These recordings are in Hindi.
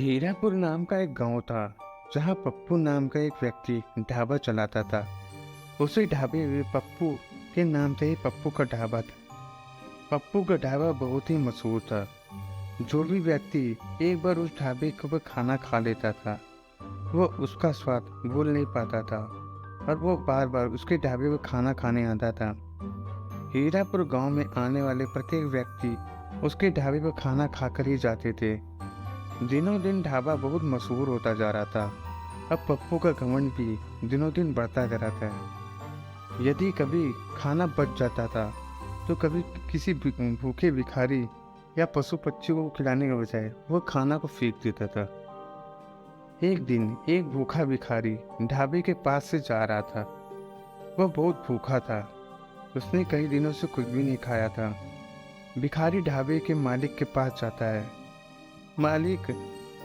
हीरापुर नाम का एक गांव था जहां पप्पू नाम का एक व्यक्ति ढाबा चलाता था। उसी ढाबे में पप्पू के नाम से ही पप्पू का ढाबा था। पप्पू का ढाबा बहुत ही मशहूर था। जो भी व्यक्ति एक बार उस ढाबे पर खाना खा लेता था वो उसका स्वाद भूल नहीं पाता था और वो बार बार उसके ढाबे पर खाना खाने आता था। हीरापुर गांव में आने वाले प्रत्येक व्यक्ति उसके ढाबे पर खाना खाकर ही जाते थे। दिनों दिन ढाबा बहुत मशहूर होता जा रहा था। अब पप्पू का घमंड भी दिनों दिन बढ़ता जा रहा था। यदि कभी खाना बच जाता था तो कभी किसी भूखे भिखारी या पशु पक्षी को खिलाने के बजाय वो खाना को फेंक देता था। एक दिन एक भूखा भिखारी ढाबे के पास से जा रहा था। वह बहुत भूखा था। उसने कई दिनों से कुछ भी नहीं खाया था। भिखारी ढाबे के मालिक के पास जाता है। मालिक,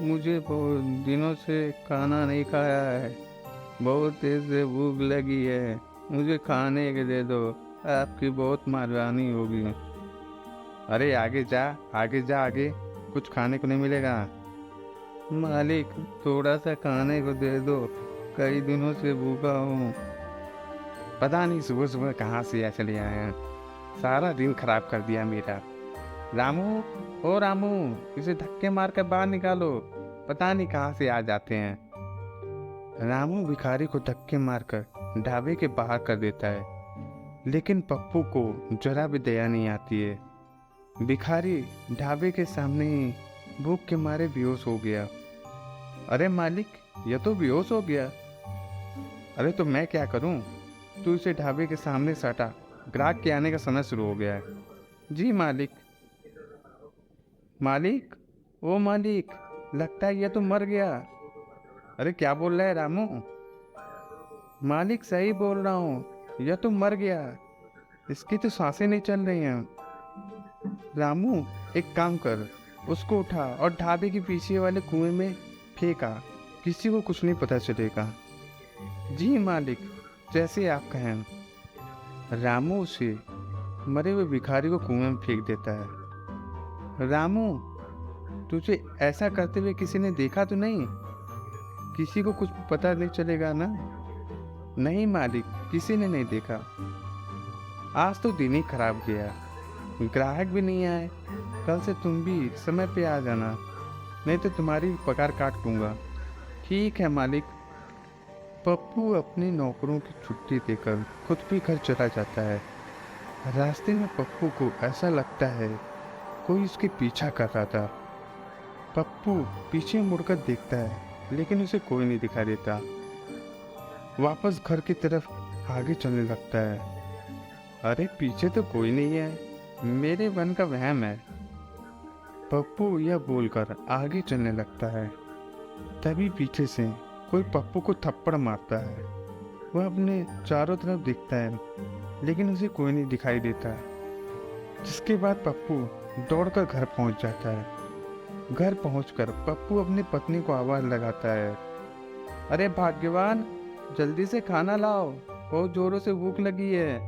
मुझे बहुत दिनों से खाना नहीं खाया है। बहुत तेज से भूख लगी है। मुझे खाने के दे दो। आपकी बहुत मेहरबानी होगी। अरे आगे जा, आगे जा, आगे कुछ खाने को नहीं मिलेगा। मालिक, थोड़ा सा खाने को दे दो। कई दिनों से भूखा हूँ। पता नहीं सुबह सुबह कहाँ से चले आए हैं। सारा दिन खराब कर दिया मेरा। रामू, ओ रामू, इसे धक्के मार कर बाहर निकालो। पता नहीं कहाँ से आ जाते हैं। रामू भिखारी को धक्के मारकर ढाबे के बाहर कर देता है, लेकिन पप्पू को जरा भी दया नहीं आती है। भिखारी ढाबे के सामने ही भूख के मारे बेहोश हो गया। अरे मालिक, यह तो बेहोश हो गया। अरे तो मैं क्या करूं? तू इसे ढाबे के सामने से हटा। ग्राहक के आने का समय शुरू हो गया है। जी मालिक। मालिक, ओ मालिक, लगता है यह तो मर गया। अरे क्या बोल रहा है रामू? मालिक सही बोल रहा हूँ, यह तो मर गया। इसकी तो सांसें नहीं चल रही हैं। रामू, एक काम कर, उसको उठा और ढाबे के पीछे वाले कुएं में फेंका। किसी को कुछ नहीं पता चलेगा। जी मालिक, जैसे आप कहें। रामू उसे मरे हुए भिखारी को कुएं में फेंक देता है। रामू, तुझे ऐसा करते हुए किसी ने देखा तो नहीं? किसी को कुछ पता नहीं चलेगा ना? नहीं मालिक, किसी ने नहीं देखा। आज तो दिन ही खराब गया। ग्राहक भी नहीं आए। कल से तुम भी समय पे आ जाना, नहीं तो तुम्हारी पगार काट लूंगा। ठीक है मालिक। पप्पू अपने नौकरों की छुट्टी देकर खुद भी घर चला जाता है। रास्ते में पप्पू को ऐसा लगता है कोई उसके पीछा कर रहा था। पप्पू पीछे मुड़कर देखता है, लेकिन उसे कोई नहीं दिखाई देता। वापस घर की तरफ आगे चलने लगता है। अरे पीछे तो कोई नहीं है, मेरे मन का वहम है। पप्पू यह बोलकर आगे चलने लगता है। तभी पीछे से कोई पप्पू को थप्पड़ मारता है। वह अपने चारों तरफ देखता है, लेकिन उसे कोई नहीं दिखाई देता। जिसके बाद पप्पू दौड़कर घर पहुंच जाता है। घर पहुंचकर पप्पू अपनी पत्नी को आवाज लगाता है। अरे भाग्यवान, जल्दी से खाना लाओ, बहुत जोरों से भूख लगी है।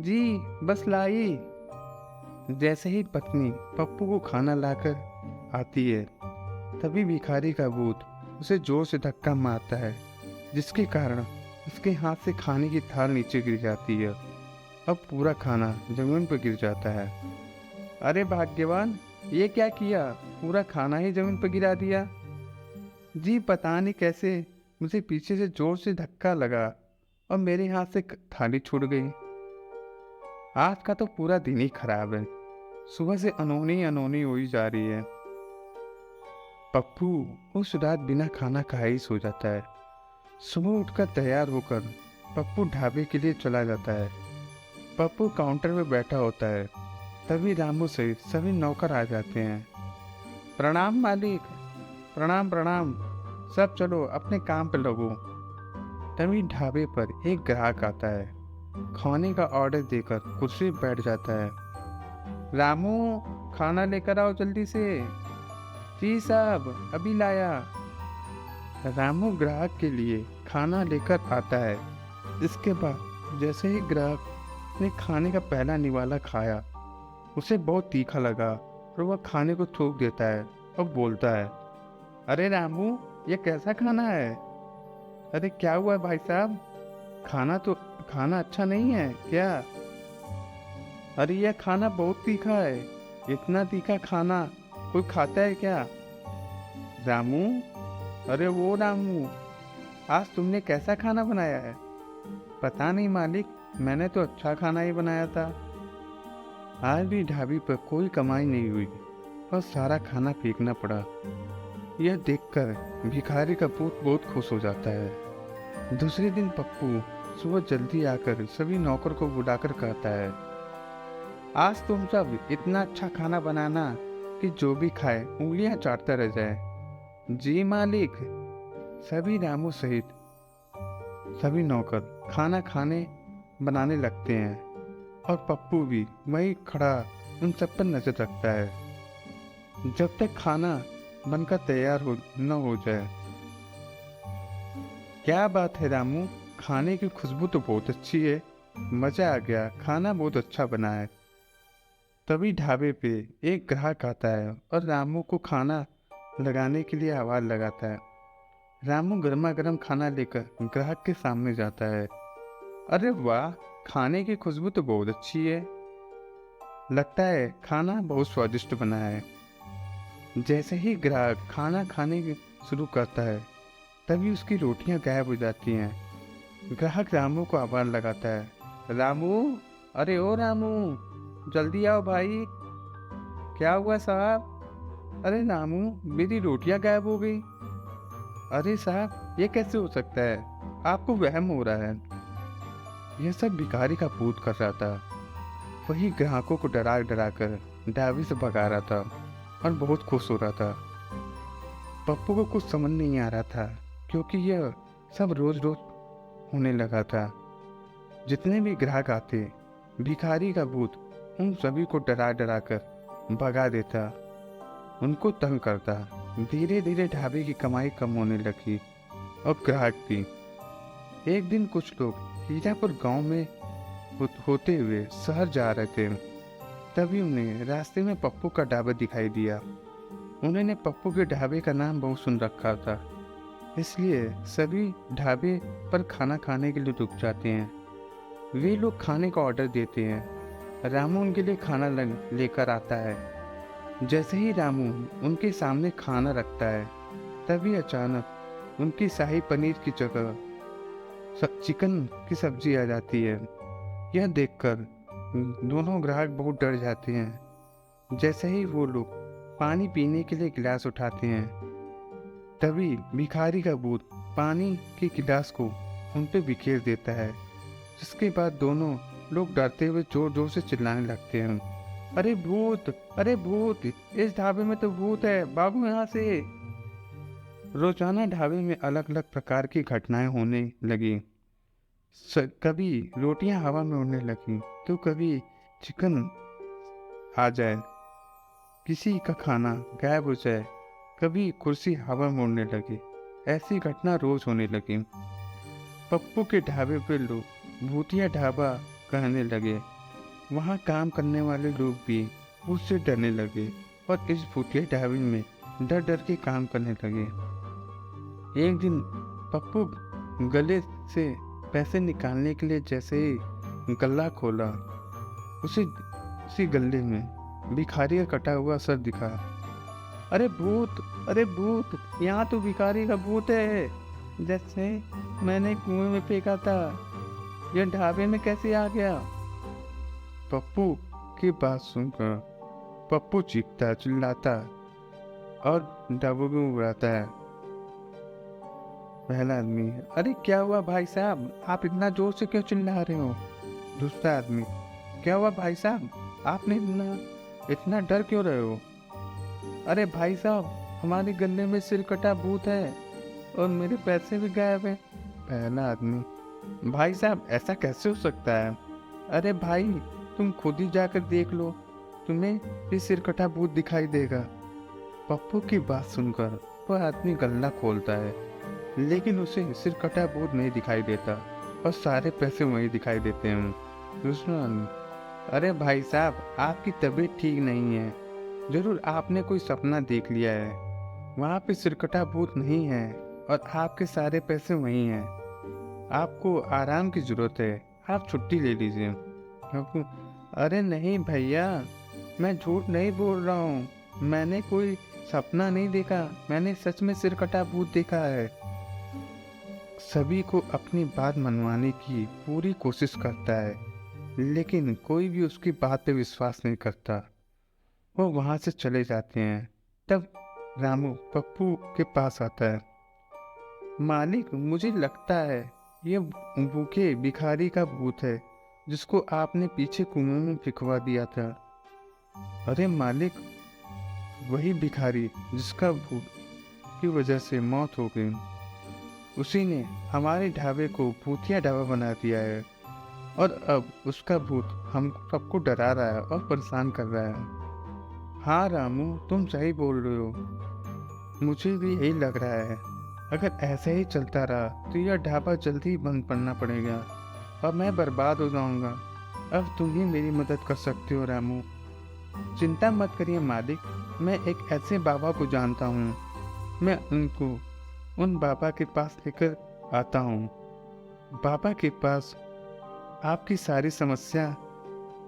जी, बस लाई। जैसे ही पत्नी पप्पू को खाना लाकर आती है, तभी भिखारी का भूत उसे जोर से धक्का मारता है, जिसके कारण उसके हाथ से खाने की थाल नीचे गिर जाती है। अब पूरा खाना जमीन पर गिर जाता है। अरे भाग्यवान, ये क्या किया? पूरा खाना ही जमीन पर गिरा दिया। जी पता नहीं कैसे मुझे पीछे से जोर से धक्का लगा और मेरे हाथ से थाली छूट गई। आज का तो पूरा दिन ही खराब है। सुबह से अनहोनी अनहोनी हो ही जा रही है। पप्पू उस रात बिना खाना खाए ही सो जाता है। सुबह उठकर तैयार होकर पप्पू ढाबे के लिए चला जाता है। पप्पू काउंटर में बैठा होता है। तभी रामू सहित सभी नौकर आ जाते हैं। प्रणाम मालिक। प्रणाम प्रणाम। सब चलो अपने काम पे लगो। तभी ढाबे पर एक ग्राहक आता है। खाने का ऑर्डर देकर कुर्सी पर बैठ जाता है। रामू, खाना लेकर आओ जल्दी से। जी साहब, अभी लाया। रामू ग्राहक के लिए खाना लेकर आता है। इसके बाद जैसे ही ग्राहक ने खाने का पहला निवाला खाया, उसे बहुत तीखा लगा और वह खाने को थूक देता है और बोलता है, अरे रामू, ये कैसा खाना है? अरे क्या हुआ भाई साहब? खाना तो खाना अच्छा नहीं है क्या? अरे यह खाना बहुत तीखा है। इतना तीखा खाना कोई खाता है क्या? रामू, अरे वो रामू, आज तुमने कैसा खाना बनाया है? पता नहीं मालिक, मैंने तो अच्छा खाना ही बनाया था। आज भी ढाबी पर कोई कमाई नहीं हुई और सारा खाना फेंकना पड़ा। यह देखकर भिखारी का पुत्र बहुत खुश हो जाता है। दूसरे दिन पप्पू सुबह जल्दी आकर सभी नौकर को बुलाकर कहता है, आज तुम सब इतना अच्छा खाना बनाना कि जो भी खाए उंगलियां चाटता रह जाए। जी मालिक। सभी रामू सहित सभी नौकर खाना खाने बनाने लगते हैं और पप्पू भी वहीं खड़ा उन सब पर नजर रखता है जब तक खाना बनकर तैयार न हो जाए। क्या बात है रामू, खाने की खुशबू तो बहुत अच्छी है। मजा आ गया, खाना बहुत अच्छा बना है। तभी ढाबे पे एक ग्राहक आता है और रामू को खाना लगाने के लिए आवाज लगाता है। रामू गर्मा गर्म खाना लेकर ग्राहक के सामने जाता है। अरे वाह, खाने की खुशबू तो बहुत अच्छी है। लगता है खाना बहुत स्वादिष्ट बना है। जैसे ही ग्राहक खाना खाने शुरू करता है तभी उसकी रोटियां गायब हो जाती हैं। ग्राहक रामू को आवाज लगाता है, रामू, अरे ओ रामू, जल्दी आओ भाई। क्या हुआ साहब? अरे रामू, मेरी रोटियां गायब हो गई। अरे साहब, ये कैसे हो सकता है? आपको वहम हो रहा है। यह सब भिखारी का पूत कर रहा था। वही ग्राहकों को डरा डरा कर ढाबे से भगा रहा था और बहुत खुश हो रहा था। पप्पू को कुछ समझ नहीं आ रहा था क्योंकि यह सब रोज रोज होने लगा था। जितने भी ग्राहक आते, भिखारी का भूत उन सभी को डरा डरा कर भगा देता, उनको तंग करता। धीरे धीरे ढाबे की कमाई कम होने लगी और ग्राहक भी। एक दिन कुछ लोग हीरापुर गांव में होते हुए शहर जा रहे थे। तभी उन्हें रास्ते में पप्पू का ढाबा दिखाई दिया। उन्होंने पप्पू के ढाबे का नाम बहुत सुन रखा था, इसलिए सभी ढाबे पर खाना खाने के लिए रुक जाते हैं। वे लोग खाने का ऑर्डर देते हैं। रामू उनके लिए खाना लेकर आता है। जैसे ही रामू उनके सामने खाना रखता है तभी अचानक उनकी शाही पनीर की जगह चिकन की सब्जी आ जाती है। यह देखकर दोनों ग्राहक बहुत डर जाते हैं। जैसे ही वो लोग पानी पीने के लिए गिलास उठाते हैं तभी भिखारी का भूत पानी के गिलास को उन पे बिखेर देता है, जिसके बाद दोनों लोग डरते हुए जोर जोर से चिल्लाने लगते हैं, अरे भूत, अरे भूत, इस ढाबे में तो भूत है, भागो यहाँ से। रोजाना ढाबे में अलग अलग प्रकार की घटनाएं होने लगी। कभी रोटियां हवा में उड़ने लगी तो कभी चिकन आ जाए, किसी का खाना गायब हो जाए, कभी कुर्सी हवा में उड़ने लगी। ऐसी घटना रोज होने लगी। पप्पू के ढाबे पे लोग भूतिया ढाबा कहने लगे। वहाँ काम करने वाले लोग भी उससे डरने लगे और इस भूतिया ढाबे में डर डर के काम करने लगे। एक दिन पप्पू गले से पैसे निकालने के लिए जैसे ही गल्ला खोला, उसी गल्ले में भिखारी का कटा हुआ सर दिखा। अरे भूत, अरे भूत, यहाँ तो भिखारी का भूत है, जैसे मैंने कुएं में फेंका था, यह ढाबे में कैसे आ गया? पप्पू की बात सुनकर पप्पू चीखता, चिल्लाता और ढाबे में उड़ाता है। पहला आदमी, अरे क्या हुआ भाई साहब, आप इतना जोर से क्यों चिल्ला रहे हो? दूसरा आदमी, क्या हुआ भाई साहब, आपने इतना डर क्यों रहे हो? अरे भाई साहब, हमारे गले में सिर कटा भूत है और मेरे पैसे भी गायब हैं। पहला आदमी, भाई साहब ऐसा कैसे हो सकता है? अरे भाई, तुम खुद ही जाकर देख लो, तुम्हें ये सिर कटा भूत दिखाई देगा। पप्पू की बात सुनकर वह आदमी गल्ला खोलता है, लेकिन उसे सिर कटा भूत नहीं दिखाई देता और सारे पैसे वही दिखाई देते हैं। दूसरा आदमी, अरे भाई साहब, आपकी तबीयत ठीक नहीं है, जरूर आपने कोई सपना देख लिया है। वहाँ पे सिरकटा भूत नहीं है और आपके सारे पैसे वहीं हैं। आपको आराम की ज़रूरत है, आप छुट्टी ले लीजिए। क्योंकि अरे नहीं भैया, मैं झूठ नहीं बोल रहा हूँ। मैंने कोई सपना नहीं देखा, मैंने सच में सिरकटा भूत देखा है। सभी को अपनी बात मनवाने की पूरी कोशिश करता है, लेकिन कोई भी उसकी बात पे विश्वास नहीं करता। वो वहाँ से चले जाते हैं। तब रामू पप्पू के पास आता है। मालिक, मुझे लगता है ये भूखे भिखारी का भूत है, जिसको आपने पीछे कुएं में फिकवा दिया था। अरे मालिक, वही भिखारी जिसका भूत की वजह से मौत हो गई, उसी ने हमारे ढाबे को भूतिया ढाबा बना दिया है और अब उसका भूत हम सबको डरा रहा है और परेशान कर रहा है। हाँ रामू, तुम सही बोल रहे हो, मुझे भी यही लग रहा है। अगर ऐसा ही चलता रहा तो यह ढाबा जल्दी ही बंद पड़ना पड़ेगा और मैं बर्बाद हो जाऊंगा। अब तुम ही मेरी मदद कर सकते हो रामू। चिंता मत करिए मालिक, मैं एक ऐसे बाबा को जानता हूँ। मैं उनको उन बाबा के पास लेकर आता हूँ। बाबा के पास आपकी सारी समस्या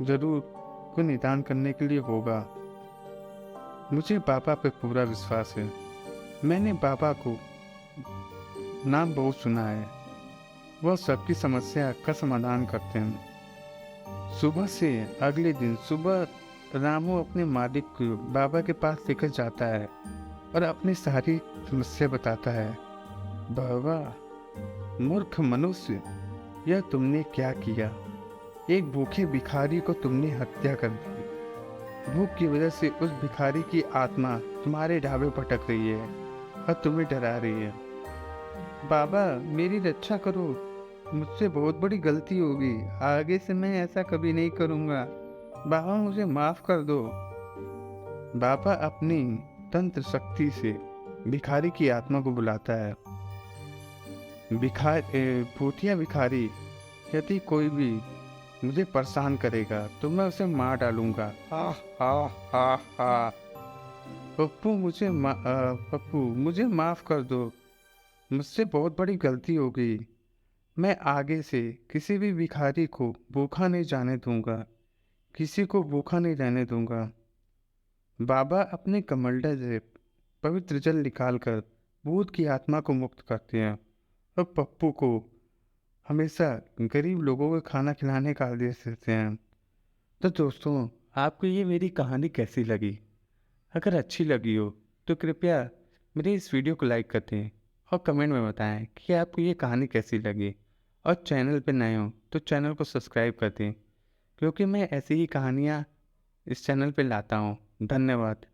जरूर को निदान करने के लिए होगा। मुझे बाबा पे पूरा विश्वास है। मैंने बाबा को नाम बहुत सुना है, वह सबकी समस्या का समाधान करते हैं। सुबह से अगले दिन सुबह रामू अपने मालिक को बाबा के पास लेकर जाता है और अपनी सारी समस्या बताता है। बाबा, मूर्ख मनुष्य, यह तुमने क्या किया? एक भूखे भिखारी को तुमने हत्या कर दी। भूख की वजह से उस भिखारी की आत्मा तुम्हारे ढाबे भटक रही है और तुम्हें डरा रही है। बाबा, मेरी रक्षा करो, मुझसे बहुत बड़ी गलती होगी, आगे से मैं ऐसा कभी नहीं करूँगा। बाबा, मुझे माफ़ कर दो। बाबा अपनी तंत्र शक्ति से भिखारी की आत्मा को बुलाता है। भूतिया भिखारी, यदि कोई भी मुझे परेशान करेगा तो मैं उसे मार डालूंगा। हा हा हा हा। पप्पू, मुझे माफ़ कर दो, मुझसे बहुत बड़ी गलती हो गई। मैं आगे से किसी भी भिखारी को भूखा नहीं जाने दूंगा, किसी को भूखा नहीं रहने दूंगा। बाबा अपने कमंडल से पवित्र जल निकालकर भूत की आत्मा को मुक्त करते हैं और पप्पू को हमेशा गरीब लोगों को खाना खिलाने का आदेश देते हैं। तो दोस्तों, आपको ये मेरी कहानी कैसी लगी? अगर अच्छी लगी हो तो कृपया मेरे इस वीडियो को लाइक कर दें और कमेंट में बताएं कि आपको ये कहानी कैसी लगी। और चैनल पर नए हो तो चैनल को सब्सक्राइब कर दें, क्योंकि मैं ऐसी ही कहानियाँ इस चैनल पर लाता हूँ। धन्यवाद।